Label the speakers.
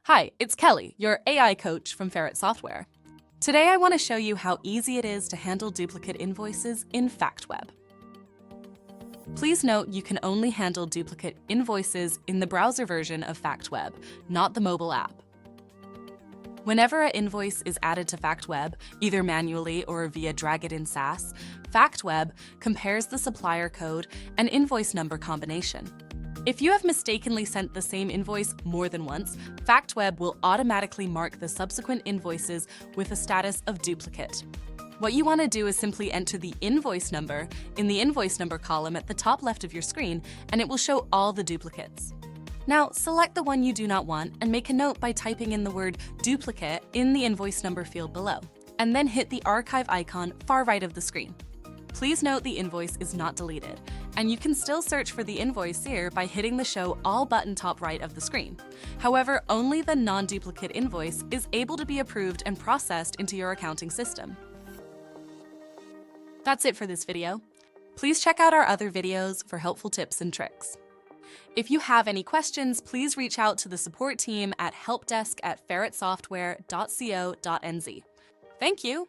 Speaker 1: Hi, it's Kelly, your AI coach from Ferret Software. Today I want to show you how easy it is to handle duplicate invoices in FactWeb. Please note you can only handle duplicate invoices in the browser version of FactWeb, not the mobile app. Whenever an invoice is added to FactWeb, either manually or via Drag It in SaaS, FactWeb compares the supplier code and invoice number combination. If you have mistakenly sent the same invoice more than once, FactWeb will automatically mark the subsequent invoices with a status of duplicate. What you want to do is simply enter the invoice number in the invoice number column at the top left of your screen, and it will show all the duplicates. Now, select the one you do not want and make a note by typing in the word duplicate in the invoice number field below, and then hit the archive icon far right of the screen. Please note the invoice is not deleted, and you can still search for the invoice here by hitting the Show All button top right of the screen. However, only the non-duplicate invoice is able to be approved and processed into your accounting system. That's it for this video. Please check out our other videos for helpful tips and tricks. If you have any questions, please reach out to the support team at helpdesk@ferretsoftware.co.nz. Thank you!